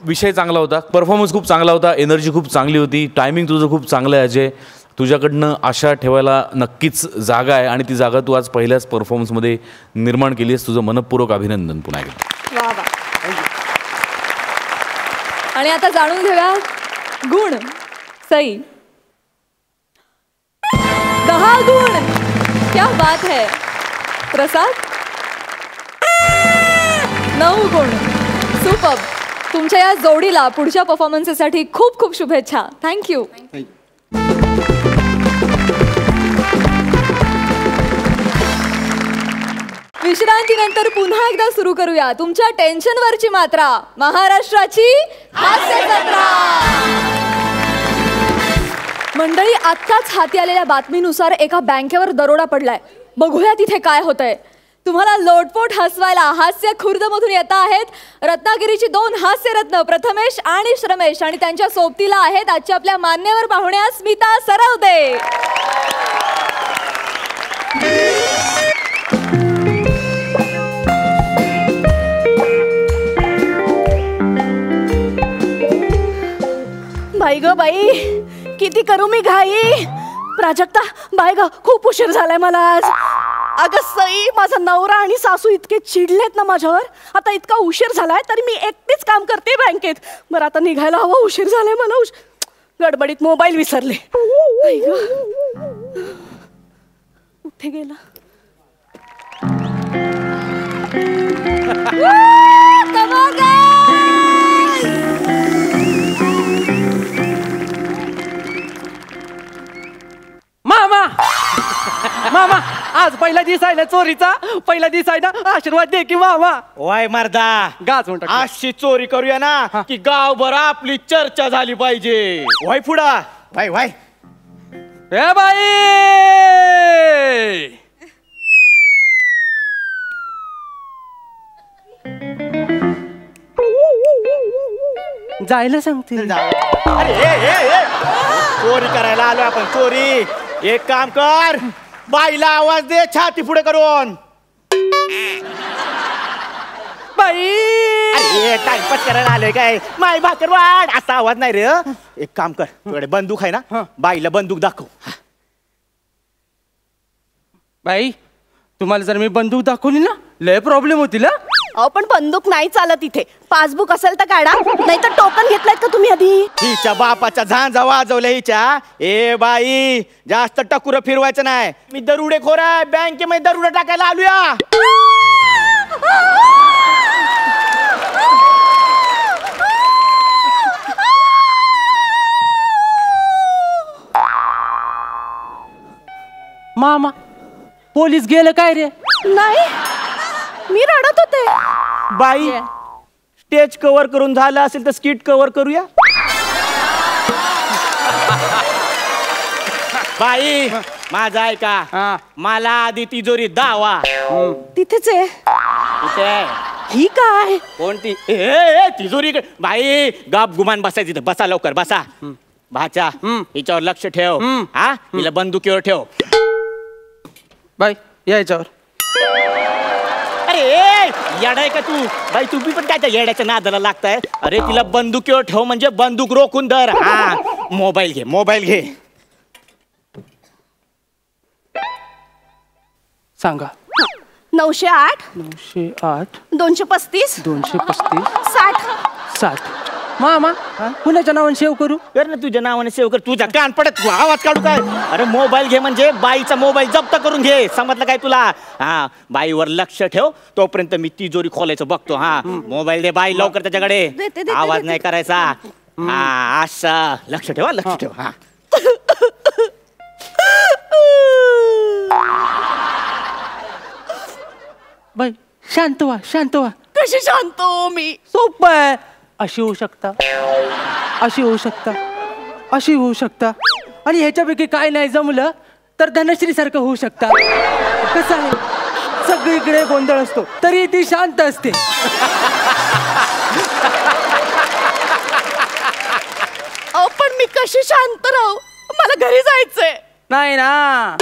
विषय चांगला होता, परफॉर्मन्स खूप चांगला होता, एनर्जी खूप चांगली होती, टायमिंग तुझं खूप चांगलं आहे अजय. तुझ्याकडनं आशा ठेवायला नक्कीच जागा आहे आणि ती जागा तू आज पहिल्याच परफॉर्मन्समध्ये निर्माण केली आहेस. तुझं मनपूर्वक अभिनंदन पुन्हा एकदा. वा वा. आणि आता जाणून घेऊया गुण. 10 गुण. क्या बात है. प्रसाद 9 गुण. सुपर्ब. तुमच्या या जोडीला पुढच्या परफॉर्मन्ससाठी खूप खूप शुभेच्छा. थँक्यू. विश्रांतीनंतर पुन्हा एकदा सुरू करूया तुमच्या टेन्शनवरची मात्रा, महाराष्ट्राची हास्य जत्रा. मंडळी, आत्ताच हाती आलेल्या बातमीनुसार एका बँकेवर दरोडा पडलाय. बघूया तिथे काय होतंय. तुम्हाला लोटपोट हसवायला हास्य खुर्दमधून येत आहेत रत्नागिरीची 2 हास्यरत्न प्रथमेश आणि श्रमेश आणि त्यांच्या सोबतीला आहेत आजच्या आपल्या मान्यवर पाहुण्या स्मिता सरवदे. बाई ग बाई, किती करू मी घाई. प्राजक्ता, बाय ग, खूप उशीर झालाय मला आज. अगं सई, माझा नवरा आणि सासू इतके चिडलेत ना माझ्यावर. आता इतका उशीर झालाय तरी मी एकटीच काम करते बँकेत. बरं आता निघायला हवं, उशीर झालाय मला. गडबडीत मोबाईल विसरले. बाई ग, कुठे गेला? मामा मामा, आज पहिला दिवस आहे ना चोरीचा. पहिला दिवस आहे ना, आशीर्वाद दे की मामा. वाय मर्दा, गाच म्हणतो अशी चोरी करूया ना की गावभर आपली चर्चा झाली पाहिजे. वाय पुढा, वाय वाय. ए बाई, जायला सांगते. अरे ए, चोरी करायला आलो आपण, चोरी. एक काम कर, बाईला आवाज दे छाती पुढे करून. बाई, अरे टाइमपास करायला आलोय काय? माय भाकर वाढ असा आवाज नाही रे. एक काम कर, तुझ्याकडे बंदूक आहे ना, बाईला बंदूक दाखव. बाई, तुम्हाला जर मी बंदूक दाखवली ना, लय प्रॉब्लेम होतील. अहो पण बंदूक नाही चालत इथे. पासबुक असेल तर काढा, नाही तर टोकन घेतलायत का तुम्ही आधी? हिच्या बापाच्या झांजा वाजवल्या हिच्या. ए बाई, जास्त टकुर फिरवायचं नाही. मी दरोडेखोर आहे, बँकेमध्ये दरोडे टाकायला आलोया. मामा, पोलीस गेलं काय रे? नाही, मी रडत होते. बाई, स्टेज कव्हर करून झालं असेल तर स्किट कव्हर करूया. बाई, माझा ऐका, मला आधी तिजोरी दावा. तिथेच आहे. कुठे आहे? ही काय? कोणती? ए तिजोरी. बाई, गाप गुमान बसायची तिथे. बसा लवकर, बसा. भाचा, हिच्यावर लक्ष ठेव. हा, हिला बंदुकीवर ठेव. बाई, याच्यावर. अरे येडाय का तू? बाई, तुम्ही पण काय त्या येड्याच्या नादाला लागताय? अरे तिला बंदुकीवर ठेव म्हणजे बंदूक रोखून धर. हा, मोबाईल घे, मोबाईल घे. सांगा. 908 908 235 235 60 60. मामा, कुणाच्या नावाने सेव्ह करू? कर ना, तुझ्या नावाने सेव्ह कर. तुझ्या कान पडत आवाज काढू काय? अरे मोबाईल घे म्हणजे बाईचा मोबाईल जप्त करून घे. समजलं काय तुला? हा, बाईवर लक्ष ठेव. तोपर्यंत मी तिजोरी खोलायचं बघतो. हा, मोबाईल दे बाई लवकर त्याच्याकडे. आवाज नाही करायचा. हा, असं लक्ष ठेवा, लक्ष ठेव. हा, बाई, शांत व्हा, शांत व्हा. कशी शांत हो मी? सोपं आहे. अशी होऊ शकता, अशी होऊ शकता, अशी होऊ शकता, आणि ह्याच्यापैकी काय नाही जमलं तर धनश्री सारखं होऊ शकता. कसं आहे, सगळीकडे गोंधळ असतो तरी ती शांत असते. अहो पण मी कशी शांत राहू? मला घरी जायचंय. नाही ना,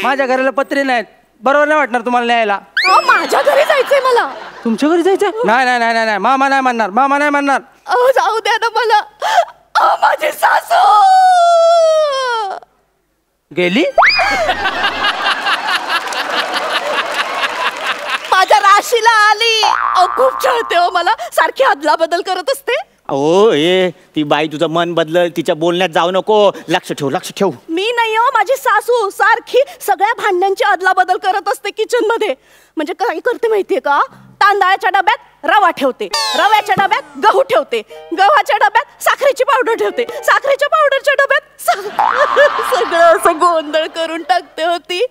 माझ्या घराला पत्रे नाहीत. बरोबर नाही वाटणार तुम्हाला न्यायला. अहो माझ्या घरी जायचंय मला. तुमच्या घरी जायचं? नाही नाही नाही नाही, मामा नाही म्हणणार, मामा नाही म्हणणार. अहो जाऊ द्या ना मला. अहो माझी सासू गेली. माझ्या राशीला आली. अहो खूप छळते हो मला, सारखी अदला बदल करत असते. ओ ए, ती बाई तुझं मन बदलल, तिच्या बोलण्यात जाऊ नको. लक्ष ठेव, लक्ष ठेव. मी नाही हो, माझी सासू सारखी सगळ्या भांड्यांची अदला बदल करत असते किचन मध्ये. म्हणजे काय करते माहितीये का? तांदळाच्या डब्यात रवा ठेवते, रव्याच्या डब्यात गहू ठेवते, गव्हाच्या डब्यात साखरेची पावडर ठेवते, साखरेच्या पावडरच्या डब्यात सगळं असं गोंधळ करून टाकते होती.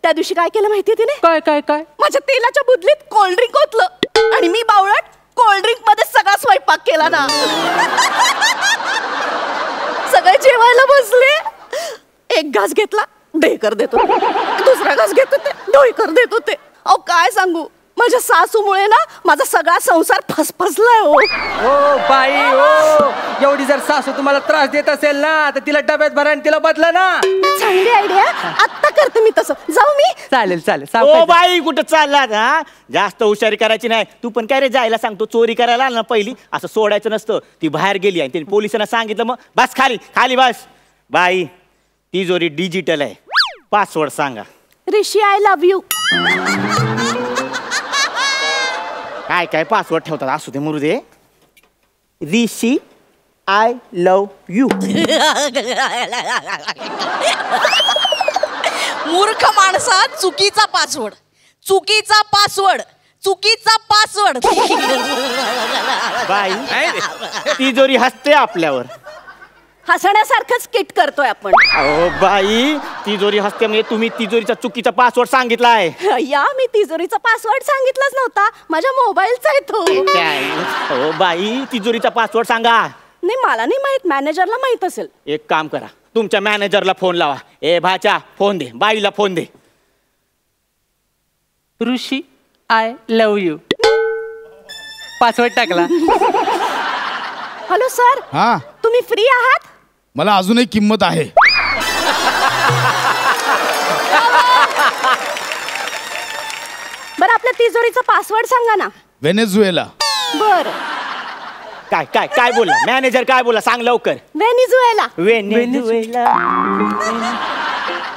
त्या दिवशी काय केलं माहितीये तिने? काय काय काय? माझ्या तेलाच्या बुदलीत कोल्ड्रिंक ओतलं आणि मी बावळट कोल्ड्रिंक मध्ये सगळा स्वयंपाक केला ना. सगळे जेवायला बसले. एक घास घेतला, ढेकर देत होते. दुसरा घास घेत होते, ढोईकर देत होते. अहो काय सांगू, माझ्या सासूमुळे ना माझा सगळा संसार फसफसलाय हो. ओ बाई ओ, एवढी जर सासू तुम्हाला त्रास देत असेल ना तर तिला डब्यात भरा आणि तिला बदला ना. चांगली आयडिया, आत्ता करते मी तसं. जाऊ मी? चालेल चालेल. ओ सावकाश. बाई कुठं चालला हा? जास्त हुशारी करायची नाही. तू पण काय रे जायला सांगतो, चोरी करायला आला ना पहिली असं सोडायचं नसतं. ती बाहेर गेली आणि तिने पोलिसांना सांगितलं, मग बस खाली खाली बस. बाई तिजोरी डिजिटल आहे, पासवर्ड सांगा. ऋषी आय लव्ह यू. काय काय पासवर्ड ठेवतात, असू दे मरू दे. ऋषी आय लव्ह यू. मूर्ख माणसा, चुकीचा पासवर्ड, चुकीचा पासवर्ड, चुकीचा पासवर्ड. बाई तिजोरी हसते आपल्यावर. हसण्यासारखंच स्किट करतोय आपण. अहो बाई तिजोरी हसते म्हणजे तुम्ही तिजोरीचा चुकीचा पासवर्ड सांगितलाय. या मी तिजोरीचा पासवर्ड सांगितलाच नव्हता, माझ्या मोबाईलचा आहे तो. हो बाई तिजोरीचा पासवर्ड सांगा. नाही मला नाही माहित, मॅनेजरला माहित असेल. एक काम करा, तुमच्या मॅनेजरला फोन लावा. ए भाच्या फोन दे, बाईला phone they. Rishi I love you. Password टाकला. हॅलो सर, हा तुम्ही फ्री आहात? मला अजूनही किंमत आहे. बरं आपल्या तिजोरीचा पासवर्ड सांगा ना. व्हेनेझुएला. बर. काय काय काय बोलला मॅनेजर, काय बोलला सांग लवकर. व्हेनेझुएला. व्हेनेझुएला.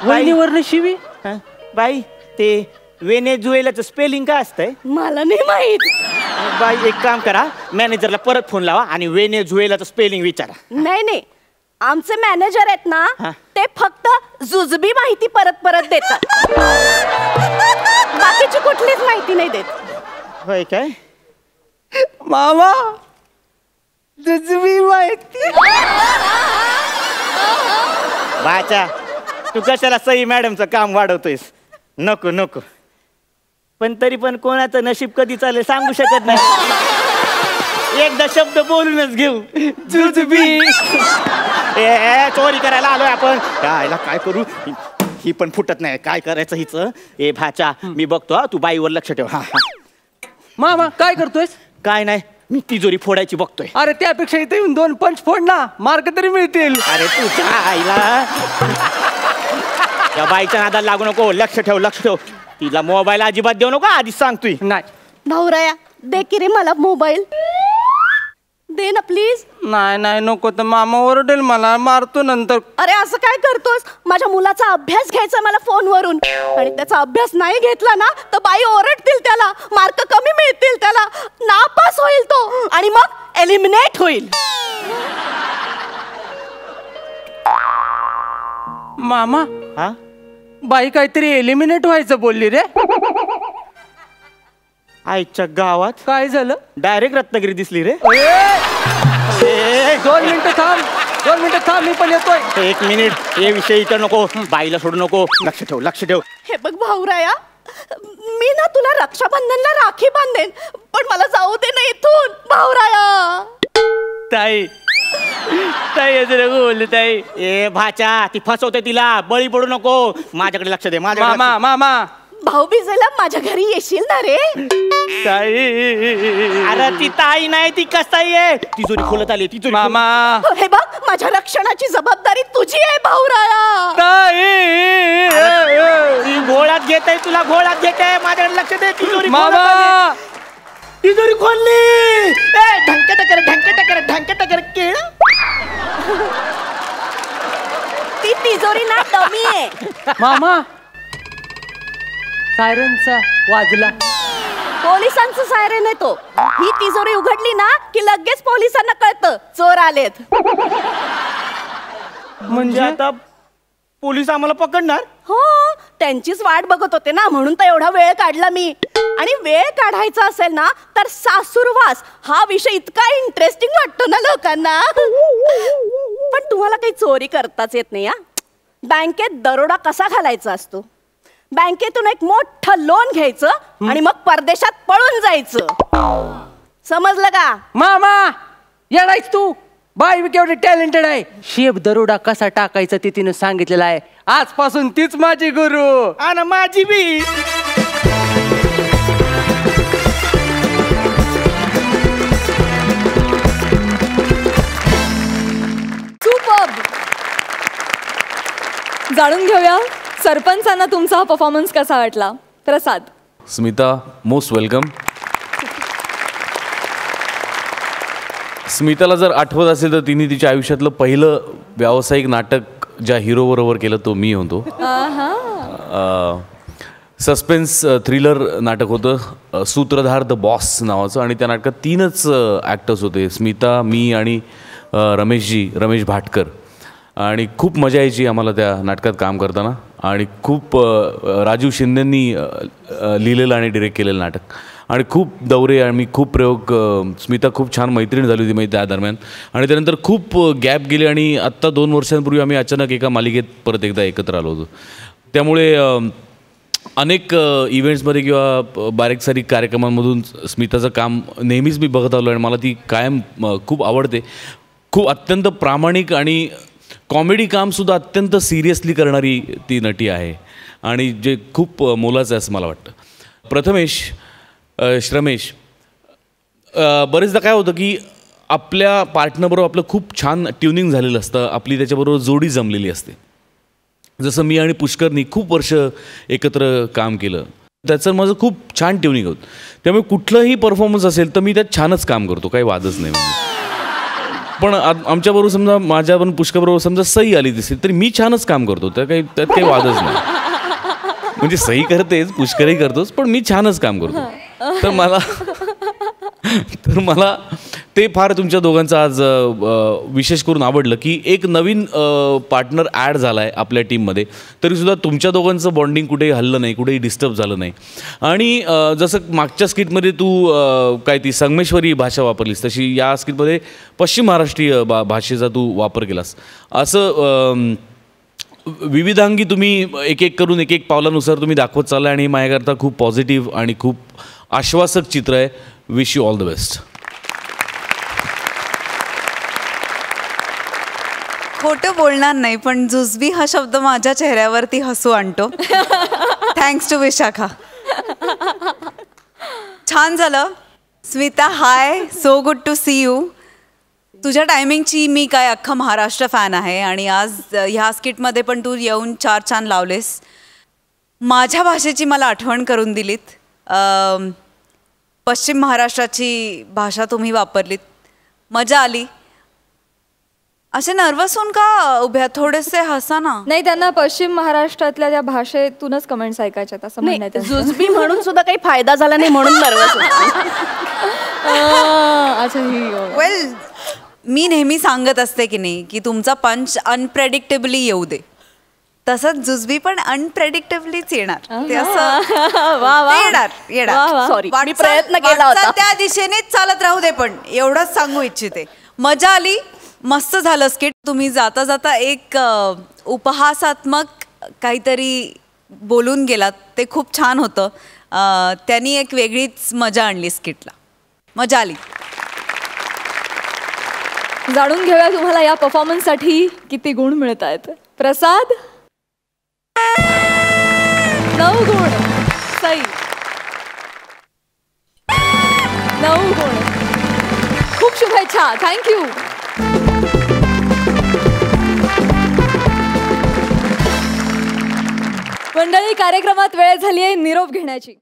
वहिनीवरनं शिवी. हा? बाई ते व्हेनेझुएलाचं स्पेलिंग काय असतंय? मला नाही माहित. बाई एक काम करा, मॅनेजरला परत फोन लावा आणि व्हेनेझुएलाचं स्पेलिंग विचारा. नाही नाही, आमचे मॅनेजर आहेत ना हा. ते फक्त जुजबी माहिती परत परत देतात, बाकीची कुठलीच माहिती नाही देत. होय काय? मामा जुजबी माहिती. बाचा तू कशाला सई मॅडमचं काम वाढवतोयस? नको नको. पण तरी पण कोणाचं नशीब कधी चालेल सांगू शकत नाही. एकदा शब्द बोलूनच घेऊ. जुजबी. ए चोरी करायला आलोय आपण. काय करू, ही पण फुटत नाही. काय करायचं हिचं? ए भाचा मी बघतो हा, तू बाईवर लक्ष ठेव. हा मामा काय करतोयस? काय नाही, मी तिजोरी फोडायची बघतोय. अरे त्यापेक्षा इथे येऊन 2 पंच फोड ना, मार्क तरी मिळतील. अरे तुझ्या आईला त्या बाईच्या नादाला लागू नको. लक्ष ठेव लक्ष ठेव. तिला मोबाईल अजिबात देऊ नको, आधीच सांगतोय. नाही भाऊराया दे की रे मला मोबाईल, दे ना प्लीज. नाही नाही नको, तर मामा ओरडेल, मला मारतो नंतर. अरे असं काय करतोस? माझ्या मुलाचा अभ्यास घ्यायचा मला फोनवरून, आणि त्याचा अभ्यास नाही घेतला ना तर बाई ओरडतील, त्याला मार्क कमी मिळतील, त्याला नापास होईल तो, आणि मग एलिमिनेट होईल. मामा हा बाई काहीतरी एलिमिनेट व्हायचं बोलली रे. आईच्या गावात काय झालं? डायरेक्ट रत्नागिरी दिसली रे. 2 मिनिटं थांब, 2 मिनिटं थांब, मी पण येतोय. 1 मिनिट, हे विषय इथं नको. बाईला सोडू नको. लक्ष ठेव लक्ष ठेव. हे बघ भाऊराया, मी ना तुला रक्षाबंधनला राखी बांधेन, पण मला जाऊ दे ना इथून भाऊराया. ताई ताई असं नको बोलले ताई. ए भाच्या ती फसवते, तिला बळी पडू नको. माझ्याकडे लक्ष दे. माझ्याकडे मामा मामा भाऊबीजेला माझ्या घरी येशील ना रे? ताई. अरे ती ताई नाही, ती कसाई आहे. तिजोरी खोलत आली. तिजोरी मामा. हे बघ माझ्या रक्षणाची जबाबदारी तुझी आहे भाऊराया. ती घोळात घेत आहे, तुला घोळात घेत आहे. माझ्याकडे लक्ष दे. तिजोरी मामा. तिजोरी खोलली. ढंकटकर केळ. ती तिजोरी ना डमी आहे. मामा सायरनचा वाजला. पोलिसांचं सायरन आहे तो. ही तिजोरी उघडली ना की लगेच पोलिसांना कळतं चोर आलेत. म्हणजे आता पोलीस आम्हाला पकडणार? हो, त्यांचीच वाट बघत होते ना, म्हणून तर एवढा वेळ काढला मी. आणि वेळ काढायचा असेल ना तर सासूरवास हा विषय इतका इंटरेस्टिंग वाटतो ना लोकांना. पण तुम्हाला काही चोरी करताच येत नाही. बँकेत दरोडा कसा घालायचा असतो? बँकेतून एक मोठं लोन घ्यायचं आणि मग परदेशात पळून जायचं. समजलं का? मामा येणारच तू. बाई केवढी टॅलेंटेड आहे. शेप दरोडा कसा टाकायचा ते तिने सांगितलेलं आहे. आजपासून तीच माझी गुरु. आणि माझी बी. जाणून घेऊया सरपंचांना तुमचा हा परफॉर्मन्स कसा वाटला. प्रसाद. Smita, most welcome. स्मिताला जर आठवत असेल तर तिने तिच्या आयुष्यातलं पहिलं व्यावसायिक नाटक ज्या हिरोबरोबर केलं तो मी होतो. सस्पेन्स थ्रिलर नाटक होतं सूत्रधार द बॉस नावाचं, आणि त्या नाटकात 3च ॲक्टर्स होते, स्मिता, मी आणि रमेश भाटकर. आणि खूप मजा यायची आम्हाला त्या नाटकात काम करताना. आणि खूप राजीव शिंदेंनी लिहिलेलं आणि डिरेक्ट केलेलं नाटक, आणि खूप दौरे आणि खूप प्रयोग. स्मिता खूप छान मैत्रीण झाली होती त्या दरम्यान. आणि त्यानंतर खूप गॅप गेले आणि आत्ता 2 वर्षांपूर्वी आम्ही अचानक एका मालिकेत परत एकदा एकत्र आलो होतो. त्यामुळे अनेक इव्हेंट्समध्ये किंवा बारीक सारीक कार्यक्रमांमधून स्मिताचं काम नेहमीच मी बघत आलो आणि मला ती कायम खूप आवडते. खूप अत्यंत प्रामाणिक आणि कॉमेडी कामसुद्धा अत्यंत सिरियसली करणारी ती नटी आहे, आणि जे खूप मोलाचं आहे असं मला वाटतं. प्रथमेश, श्रमेश, बरेचदा काय होतं की आपल्या पार्टनरबरोबर आपलं खूप छान ट्युनिंग झालेलं असतं, आपली त्याच्याबरोबर जोडी जमलेली असते. जसं मी आणि पुष्करनी खूप वर्ष एकत्र काम केलं, त्याचं माझं खूप छान ट्युनिंग होतं. त्यामुळे कुठलंही परफॉर्मन्स असेल तर मी त्यात छानच काम करतो, काही वादच नाही. म्हणजे पण आमच्याबरोबर समजा माझ्याबरोबर पुष्करबरोबर समजा सही आली दिसेल तरी मी छानच काम करतो, त्यात काही वादच नाही. म्हणजे सही करतेच, पुष्करही करतोच, पण मी छानच काम करतो. तर मला ते फार तुमच्या दोघांचं आज विशेष करून आवडलं की एक नवीन पार्टनर ॲड झाला आहे आपल्या टीममध्ये, तरीसुद्धा तुमच्या दोघांचं बॉन्डिंग कुठेही हल्लं नाही, कुठेही डिस्टर्ब झालं नाही. आणि जसं मागच्या स्किटमध्ये तू काय ती संगमेश्वरी भाषा वापरलीस, तशी या स्किटमध्ये पश्चिम महाराष्ट्रीय भाषेचा तू वापर केलास. असं विविधांगी तुम्ही एक एक करून एक एक पावलानुसार तुम्ही दाखवत चालला, आणि माझ्याकरता खूप पॉझिटिव्ह आणि खूप आश्वासक चित्र आहे. Wish you all the best. खोटं बोलणार नाही, पण जुजबी हा शब्द माझ्या चेहऱ्यावरती हसू आणतो. Thanks to Vishakha. छान झालं. Smita, hi, so good to see you. तुझ्या टायमिंगची मी काय अख्खा महाराष्ट्र फॅन आहे, आणि आज ह्या स्किटमध्ये पण तू येऊन 4 छान लावलेस. माझ्या भाषेची मला आठवण करून दिलीत. पश्चिम महाराष्ट्राची भाषा तुम्ही वापरलीत, मजा आली. असे नर्वस होऊन का उभ्या, थोडेसे हसा ना. नाही, त्यांना पश्चिम महाराष्ट्रातल्या त्या भाषेतूनच कमेंट्स ऐकायच्यात असं म्हणणं. जुजबी म्हणून सुद्धा काही फायदा झाला नाही म्हणून नर्वस. अच्छा, वेल, मी नेहमी सांगत असते की नाही की तुमचा पंच अनप्रेडिक्टेबली येऊ दे, तसंच जुजबी पण अनप्रेडिक्टेबलीच येणार. ते असं येणार. सॉरी, मी प्रयत्न केला होता. त्या दिशेनेच चालत राहू दे, पण एवढंच सांगू इच्छिते. मजा आली, मस्त झालं स्किट. तुम्ही जाता जाता एक उपहासात्मक काहीतरी बोलून गेलात, ते खूप छान होतं. त्यांनी एक वेगळीच मजा आणली स्किटला, मजा आली. जाणून घेऊया तुम्हाला या परफॉर्मन्ससाठी किती गुण मिळत आहेत. प्रसाद. 9 गुण. सई. 9 गुण. खूप शुभेच्छा. थँक्यू. मंडळी, कार्यक्रमात वेळ झाली आहे निरोप घेण्याची.